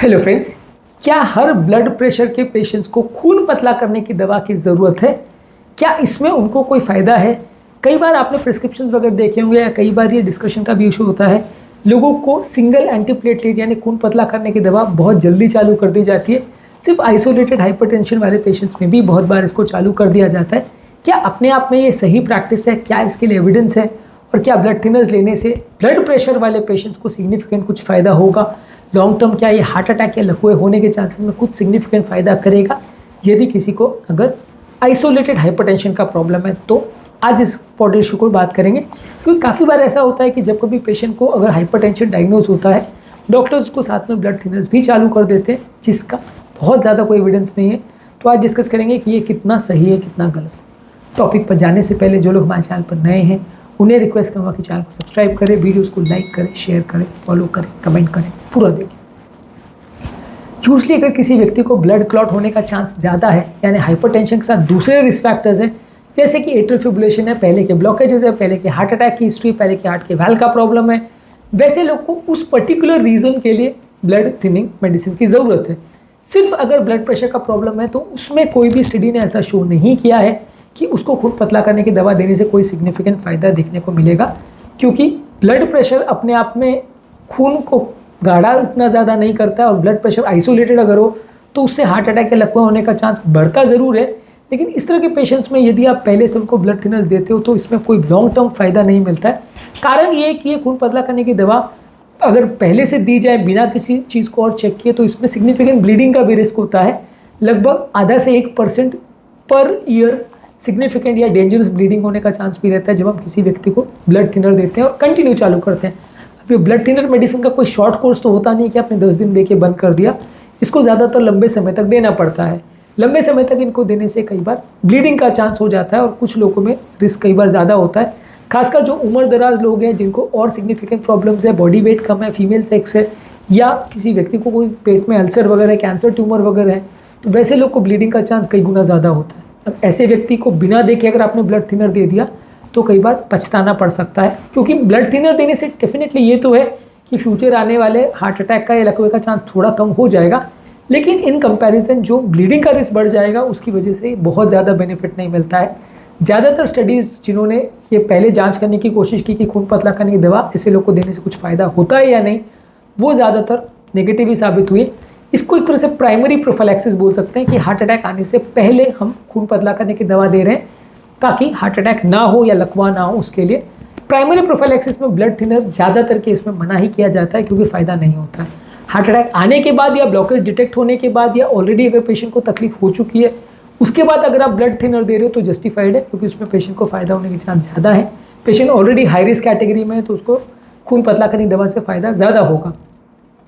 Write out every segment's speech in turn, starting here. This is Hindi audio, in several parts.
हेलो फ्रेंड्स, क्या हर ब्लड प्रेशर के पेशेंट्स को खून पतला करने की दवा की ज़रूरत है? क्या इसमें उनको कोई फ़ायदा है? कई बार आपने प्रिस्क्रिप्शंस वगैरह देखे होंगे या कई बार ये डिस्कशन का भी इशू होता है। लोगों को सिंगल एंटीप्लेटलेट यानी खून पतला करने की दवा बहुत जल्दी चालू कर दी जाती है। सिर्फ आइसोलेटेड हाइपरटेंशन वाले पेशेंट्स में भी बहुत बार इसको चालू कर दिया जाता है। क्या अपने आप में ये सही प्रैक्टिस है? क्या इसके लिए एविडेंस है? और क्या ब्लड थिनर्स लेने से ब्लड प्रेशर वाले पेशेंट्स को सिग्निफिकेंट कुछ फ़ायदा होगा? लॉन्ग टर्म क्या ये हार्ट अटैक या लकवे होने के चांसेस में कुछ सिग्निफिकेंट फ़ायदा करेगा यदि किसी को अगर आइसोलेटेड हाइपरटेंशन का प्रॉब्लम है? तो आज इस पॉडकास्ट इशू को बात करेंगे, क्योंकि काफ़ी बार ऐसा होता है कि जब कभी पेशेंट को अगर हाइपरटेंशन डायग्नोज होता है, डॉक्टर्स को साथ में ब्लड थिनर्स भी चालू कर देते हैं, जिसका बहुत ज़्यादा कोई एविडेंस नहीं है। तो आज डिस्कस करेंगे कि ये कितना सही है, कितना गलत। टॉपिक पर जाने से पहले जो लोग हमारे चैनल पर नए हैं उन्हें रिक्वेस्ट करूँगा कि चैनल को सब्सक्राइब करें, वीडियोस को लाइक करें, शेयर करें, फॉलो करें, कमेंट करें, पूरा देखें। यूजली अगर किसी व्यक्ति को ब्लड क्लॉट होने का चांस ज़्यादा है, यानी हाइपरटेंशन के साथ दूसरे रिस्क फैक्टर्स हैं, जैसे कि एट्रियल फिब्रिलेशन है, पहले के ब्लॉकेजेस है, पहले के हार्ट अटैक की हिस्ट्री, पहले के हार्ट के वाल्व का प्रॉब्लम है, वैसे लोग को उस पर्टिकुलर रीज़न के लिए ब्लड थिनिंग मेडिसिन की ज़रूरत है। सिर्फ अगर ब्लड प्रेशर का प्रॉब्लम है तो उसमें कोई भी स्टडी ने ऐसा शो नहीं किया है कि उसको खून पतला करने की दवा देने से कोई सिग्निफिकेंट फ़ायदा देखने को मिलेगा, क्योंकि ब्लड प्रेशर अपने आप में खून को गाढ़ा इतना ज़्यादा नहीं करता है, और ब्लड प्रेशर आइसोलेटेड अगर हो तो उससे हार्ट अटैक के लकवा होने का चांस बढ़ता ज़रूर है। लेकिन इस तरह के पेशेंट्स में यदि आप पहले से उनको ब्लड थिनर्स देते हो तो इसमें कोई लॉन्ग टर्म फ़ायदा नहीं मिलता है। कारण ये कि ये खून पतला करने की दवा अगर पहले से दी जाए बिना किसी चीज़ को और चेक किए तो इसमें सिग्निफिकेंट ब्लीडिंग का भी रिस्क होता है। लगभग आधा से 1% पर ईयर सिग्निफिकेंट या डेंजरस ब्लीडिंग होने का चांस भी रहता है जब हम किसी व्यक्ति को ब्लड थिनर देते हैं और कंटिन्यू चालू करते हैं। अब ये ब्लड थिनर मेडिसिन का कोई शॉर्ट कोर्स तो होता नहीं कि आपने 10 दिन दे के बंद कर दिया। इसको ज़्यादातर लंबे समय तक देना पड़ता है। लंबे समय तक इनको देने से कई बार ब्लीडिंग का चांस हो जाता है और कुछ लोगों में रिस्क कई बार ज़्यादा होता है। खासकर जो उम्र दराज लोग हैं, जिनको और सिग्निफिकेंट प्रॉब्लम्स है, बॉडी वेट कम है, फीमेल सेक्स है, या किसी व्यक्ति को कोई पेट में अल्सर वगैरह है, कैंसर ट्यूमर वगैरह है, तो वैसे लोग को ब्लीडिंग का चांस कई गुना ज़्यादा होता है। अब ऐसे व्यक्ति को बिना देखे अगर आपने ब्लड थिनर दे दिया तो कई बार पछताना पड़ सकता है, क्योंकि ब्लड थिनर देने से डेफिनेटली ये तो है कि फ्यूचर आने वाले हार्ट अटैक का या लकवे का चांस थोड़ा कम हो जाएगा, लेकिन इन कंपैरिजन जो ब्लीडिंग का रिस्क बढ़ जाएगा उसकी वजह से बहुत ज़्यादा बेनिफिट नहीं मिलता है। ज़्यादातर स्टडीज़ जिन्होंने ये पहले जांच करने की कोशिश की कि खून पतला करने की दवा ऐसे लोग को देने से कुछ फ़ायदा होता है या नहीं, वो ज़्यादातर नेगेटिव ही साबित हुए। इसको एक तरह से प्राइमरी प्रोफिलैक्सिस बोल सकते हैं कि हार्ट अटैक आने से पहले हम खून पतला करने की दवा दे रहे हैं ताकि हार्ट अटैक ना हो या लकवा ना हो। उसके लिए प्राइमरी प्रोफिलैक्सिस में ब्लड थिनर ज़्यादातर केस में मना ही किया जाता है, क्योंकि फ़ायदा नहीं होता है। हार्ट अटैक आने के बाद या ब्लॉकेज डिटेक्ट होने के बाद या ऑलरेडी अगर पेशेंट को तकलीफ हो चुकी है उसके बाद अगर आप ब्लड थिनर दे रहे हो तो जस्टिफाइड है, क्योंकि उसमें पेशेंट को फ़ायदा होने के चांस ज़्यादा है। Patient already high risk category में है तो उसको खून पतला करने की दवा से फ़ायदा ज़्यादा होगा।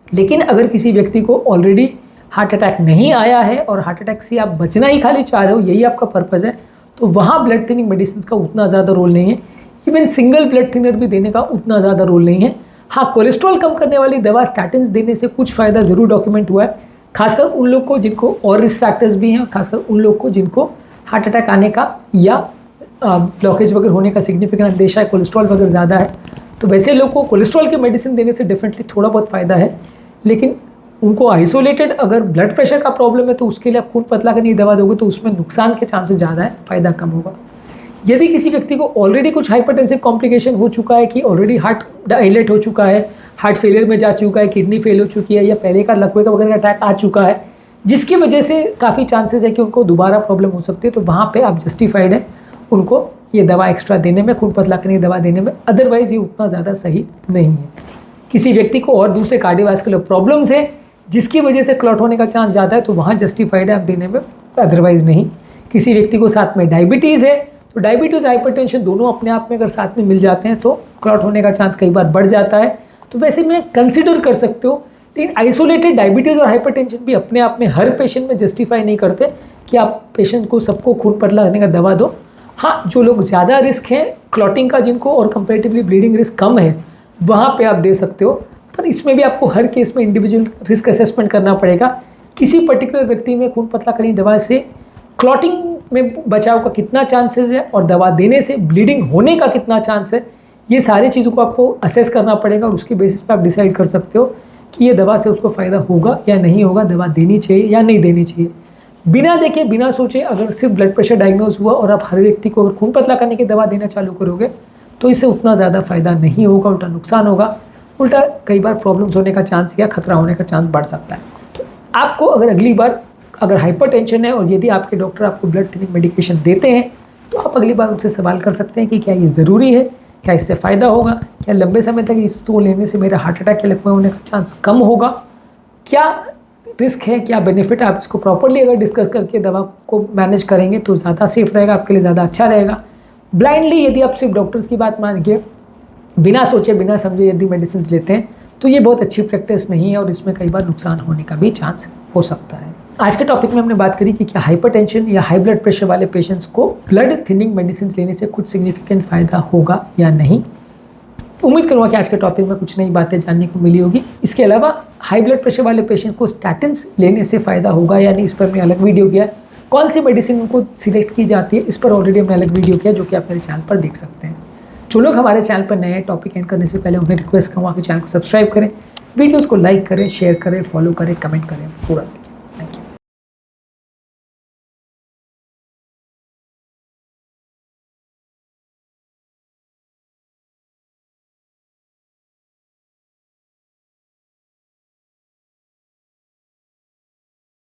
लेकिन अगर किसी व्यक्ति को ऑलरेडी हार्ट अटैक नहीं आया है और हार्ट अटैक से आप बचना ही खाली चाह रहे हो, यही आपका पर्पज़ है, तो वहाँ ब्लड थिनिंग मेडिसिन का उतना ज़्यादा रोल नहीं है। इवन सिंगल ब्लड थिनर भी देने का उतना ज़्यादा रोल नहीं है। हाँ, कोलेस्ट्रॉल कम करने वाली दवा स्टैटिन्स देने से कुछ फ़ायदा ज़रूर डॉक्यूमेंट हुआ है, खासकर उन लोग को जिनको और रिस्क फैक्टर्स भी हैं, खासकर उन लोग को जिनको हार्ट अटैक आने का या ब्लॉकेज वगैरह होने का सिग्निफिकेंट अंदेशा है, कोलेस्ट्रॉल वगैरह ज़्यादा है, तो वैसे लोग को कोलेस्ट्रॉल की मेडिसिन देने से डेफिनेटली थोड़ा बहुत फ़ायदा है। लेकिन उनको आइसोलेटेड अगर ब्लड प्रेशर का प्रॉब्लम है तो उसके लिए आप खून पतला करने की दवा दोगे तो उसमें नुकसान के चांसेस ज़्यादा है, फ़ायदा कम होगा। यदि किसी व्यक्ति को ऑलरेडी कुछ हाइपरटेंसिव कॉम्प्लिकेशन हो चुका है, कि ऑलरेडी हार्ट डायलेट हो चुका है, हार्ट फेलियर में जा चुका है, किडनी फेल हो चुकी है, या पहले का लकवे का वगैरह अटैक आ चुका है, जिसकी वजह से काफ़ी चांसेस है कि उनको दोबारा प्रॉब्लम हो सकती है, तो वहाँ पे आप जस्टिफाइड है उनको ये दवा एक्स्ट्रा देने में, खून पतला करने की दवा देने में। अदरवाइज़ ये उतना ज़्यादा सही नहीं है। किसी व्यक्ति को और दूसरे कार्डियोवास्कुलर प्रॉब्लम्स है जिसकी वजह से क्लॉट होने का चांस ज़्यादा है तो वहाँ जस्टिफाइड है आप देने में, अदरवाइज़ नहीं। किसी व्यक्ति को साथ में डायबिटीज़ है तो डायबिटीज़ हाइपरटेंशन दोनों अपने आप में अगर साथ में मिल जाते हैं तो क्लॉट होने का चांस कई बार बढ़ जाता है, तो वैसे में कंसिडर कर सकते हो। लेकिन आइसोलेटेड डायबिटीज़ और हाइपरटेंशन भी अपने आप में हर पेशेंट में जस्टिफाई नहीं करते कि आप पेशेंट को सबको खून पतला करने का दवा दो। हाँ, जो लोग ज़्यादा रिस्क हैं क्लॉटिंग का, जिनको और कंपेरेटिवली ब्लीडिंग रिस्क कम है, वहाँ पे आप दे सकते हो। पर इसमें भी आपको हर केस में इंडिविजुअल रिस्क असेसमेंट करना पड़ेगा। किसी पर्टिकुलर व्यक्ति में खून पतला करने की दवा से क्लॉटिंग में बचाव का कितना चांसेस है और दवा देने से ब्लीडिंग होने का कितना चांस है, ये सारी चीज़ों को आपको असेस करना पड़ेगा और उसके बेसिस पे आप डिसाइड कर सकते हो कि ये दवा से उसको फ़ायदा होगा या नहीं होगा, दवा देनी चाहिए या नहीं देनी चाहिए। बिना देखे बिना सोचे अगर सिर्फ ब्लड प्रेशर डायग्नोज हुआ और आप हर व्यक्ति को अगर खून पतला करने की दवा देना चालू करोगे तो इससे उतना ज़्यादा फ़ायदा नहीं होगा, उल्टा नुकसान होगा, उल्टा कई बार प्रॉब्लम्स होने का चांस या खतरा होने का चांस बढ़ सकता है। तो आपको अगर अगली बार अगर हाइपरटेंशन है और यदि आपके डॉक्टर आपको ब्लड थिनिंग मेडिकेशन देते हैं तो आप अगली बार उनसे सवाल कर सकते हैं कि क्या ये ज़रूरी है, क्या इससे फ़ायदा होगा, क्या लंबे समय तक इसको लेने से मेरा हार्ट अटैक के लकवा होने का चांस कम होगा, क्या रिस्क है, क्या बेनिफिट है। आप इसको प्रॉपरली अगर डिस्कस करके दवा को मैनेज करेंगे तो ज़्यादा सेफ रहेगा, आपके लिए ज़्यादा अच्छा रहेगा। ब्लाइंडली यदि आप सिर्फ डॉक्टर्स की बात मान के बिना सोचे बिना समझे यदि मेडिसिन लेते हैं तो ये बहुत अच्छी प्रैक्टिस नहीं है और इसमें कई बार नुकसान होने का भी चांस हो सकता है। आज के टॉपिक में हमने बात करी कि क्या हाइपरटेंशन या हाई ब्लड प्रेशर वाले पेशेंट्स को ब्लड थिनिंग मेडिसिन लेने से कुछ सिग्निफिकेंट फ़ायदा होगा या नहीं। उम्मीद करूँगा कि आज के टॉपिक में कुछ नई बातें जानने को मिली होगी। इसके अलावा हाई ब्लड प्रेशर वाले पेशेंट को स्टैटिन्स लेने से फ़ायदा होगा या नहीं, इस पर हमने अलग वीडियो किया है। कौन सी मेडिसिन उनको सिलेक्ट की जाती है इस पर ऑलरेडी हमने अलग वीडियो किया जो कि आप मेरे चैनल पर देख सकते हैं। जो लोग हमारे चैनल पर नए टॉपिक एंड करने से पहले उन्हें रिक्वेस्ट करूँगा कि चैनल को सब्सक्राइब करें, वीडियोज़ को लाइक करें, शेयर करें, फॉलो करें, कमेंट करें पूरा।